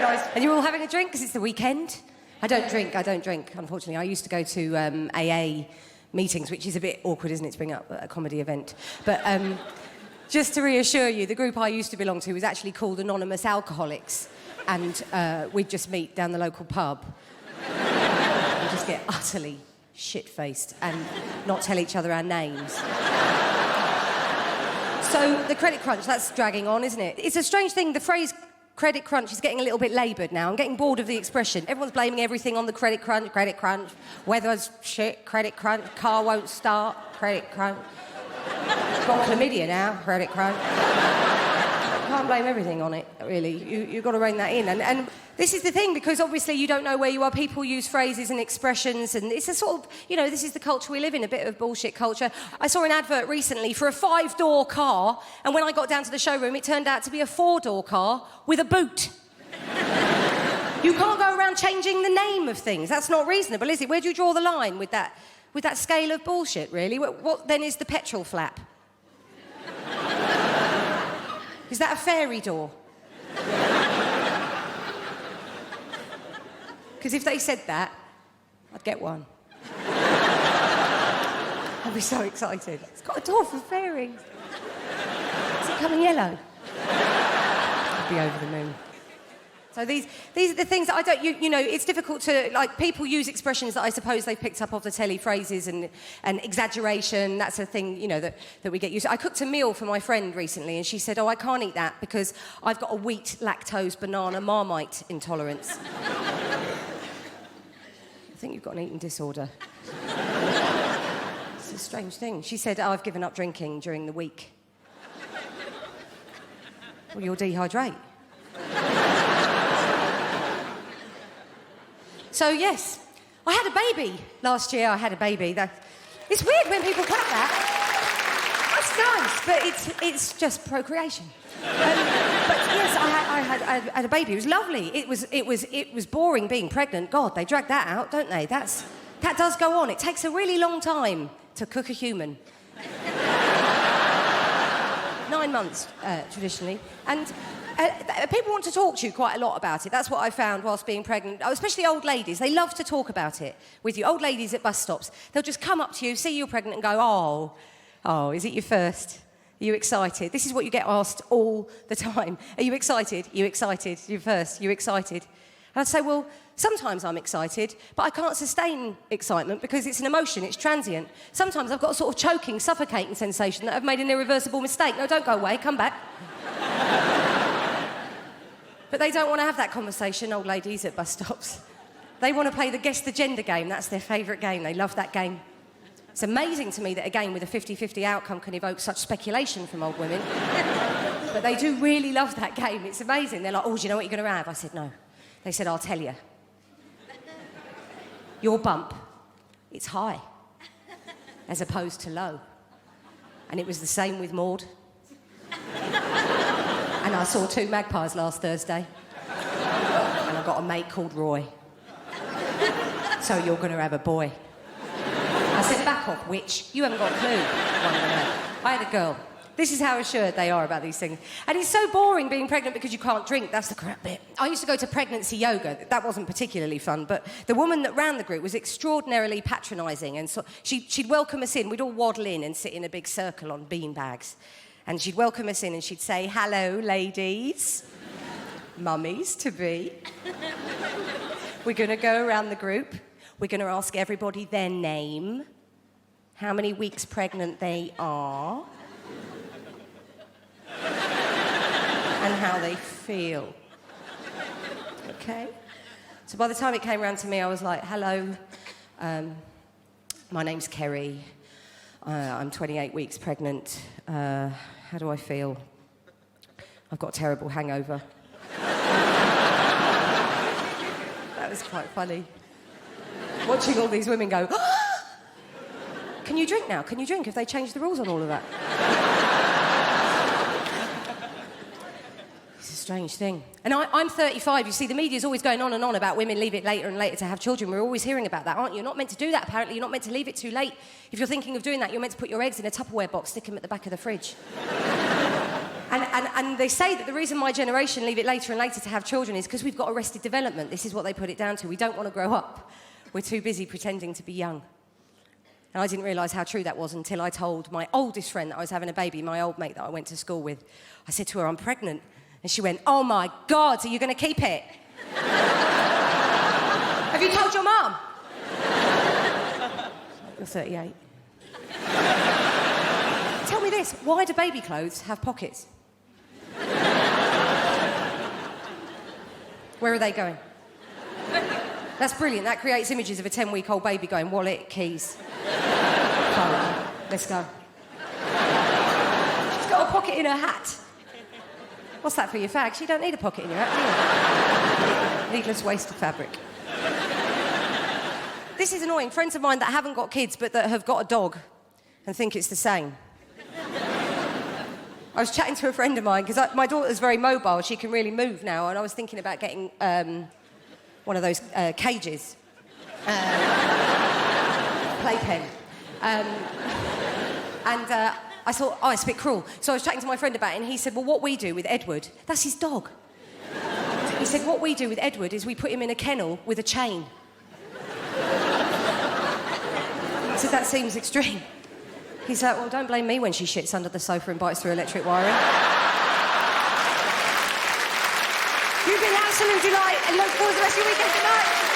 nice. And you're all having a drink because it's the weekend? I don't drink, unfortunately. I used to go to AA meetings, which is a bit awkward, isn't it, to bring up at a comedy event. But just to reassure you, the group I used to belong to was actually called Anonymous Alcoholics. And we'd just meet down the local pub and just get utterly shit-faced and not tell each other our names. So the credit crunch, that's dragging on, isn't it? It's a strange thing, the phrase credit crunch is getting a little bit laboured now. I'm getting bored of the expression. Everyone's blaming everything on the credit crunch, weather's shit, credit crunch, car won't start, credit crunch. Got chlamydia now, credit crunch. Can't blame everything on it, really. You've got to rein that in. And this is the thing, because obviously you don't know where you are. People use phrases and expressions, and it's a sort of, you know, this is the culture we live in, a bit of bullshit culture. I saw an advert recently for a 5-door car, and when I got down to the showroom, it turned out to be a 4-door car with a boot. You can't go around changing the name of things. That's not reasonable, is it? Where do you draw the line with that scale of bullshit, really? What then is the petrol flap? Is that a fairy door? Because if they said that, I'd get one. I'd be so excited. It's got a door for fairies. Is it coming yellow? I'd be over the moon. So these are the things that I don't... You know, it's difficult to... Like, people use expressions that I suppose they've picked up off the telly, phrases and exaggeration. That's a thing, you know, that we get used to. I cooked a meal for my friend recently, and she said, oh, I can't eat that because I've got a wheat, lactose, banana, Marmite intolerance. I think you've got an eating disorder. It's a strange thing. She said, oh, I've given up drinking during the week. Well, you'll dehydrate. So, yes, I had a baby last year. It's weird when people clap that. That's nice, but it's just procreation. But yes, I had a baby. It was lovely. It was boring being pregnant. God, they drag that out, don't they? That does go on. It takes a really long time to cook a human. 9 months, traditionally. And people want to talk to you quite a lot about it. That's what I found whilst being pregnant. Especially old ladies. They love to talk about it with you. Old ladies at bus stops. They'll just come up to you, see you're pregnant and go, oh, is it your first? Are you excited? This is what you get asked all the time. Are you excited? You excited? You first? You excited? And I'd say, well, sometimes I'm excited, but I can't sustain excitement because it's an emotion, it's transient. Sometimes I've got a sort of choking, suffocating sensation that I've made an irreversible mistake. No, don't go away, come back. But they don't want to have that conversation, old ladies at bus stops. They want to play the guess the gender game. That's their favourite game. They love that game. It's amazing to me that a game with a 50-50 outcome can evoke such speculation from old women. But they do really love that game. It's amazing. They're like, oh, do you know what you're going to have? I said, no. They said, I'll tell you. Your bump, it's high, as opposed to low. And it was the same with Maud. And I saw 2 magpies last Thursday. And I got a mate called Roy. So you're going to have a boy. I said, back off, witch. You haven't got a clue. I had a girl. This is how assured they are about these things. And it's so boring being pregnant because you can't drink. That's the crap bit. I used to go to pregnancy yoga. That wasn't particularly fun, but the woman that ran the group was extraordinarily patronising. And so she'd welcome us in. We'd all waddle in and sit in a big circle on beanbags. And she'd welcome us in and she'd say, hello, ladies. Mummies-to-be. We're going to go around the group. We're going to ask everybody their name, how many weeks pregnant they are, and how they feel. Okay? So by the time it came round to me, I was like, hello, my name's Kerry. I'm 28 weeks pregnant. How do I feel? I've got a terrible hangover. That was quite funny. Watching all these women go, can you drink now? Can you drink? Have they changed the rules on all of that? It's a strange thing. And I'm 35. You see, the media's always going on and on about women leave it later and later to have children. We're always hearing about that, aren't you? You're not meant to do that, apparently. You're not meant to leave it too late. If you're thinking of doing that, you're meant to put your eggs in a Tupperware box, stick them at the back of the fridge. And they say that the reason my generation leave it later and later to have children is because we've got arrested development. This is what they put it down to. We don't want to grow up. We're too busy pretending to be young. And I didn't realise how true that was until I told my oldest friend that I was having a baby, my old mate that I went to school with. I said to her, I'm pregnant. And she went, oh my God, are you going to keep it? Have you told your mum? You're 38. Tell me this, why do baby clothes have pockets? Where are they going? That's brilliant. That creates images of a 10-week-old baby going, wallet, keys, phone. Let's go. She's got a pocket in her hat. What's that for your fags? You don't need a pocket in your hat, do you? Needless waste of fabric. This is annoying. Friends of mine that haven't got kids but that have got a dog and think it's the same. I was chatting to a friend of mine because my daughter's very mobile. She can really move now, and I was thinking about getting one of those cages, playpen, and I thought, oh, it's a bit cruel. So I was chatting to my friend about it, and he said, well, what we do with Edward, that's his dog. He said, what we do with Edward is we put him in a kennel with a chain. I said, that seems extreme. He's like, well, don't blame me when she shits under the sofa and bites through electric wiring. You've been absolute delight, and look forward to the rest of your weekend. Good night.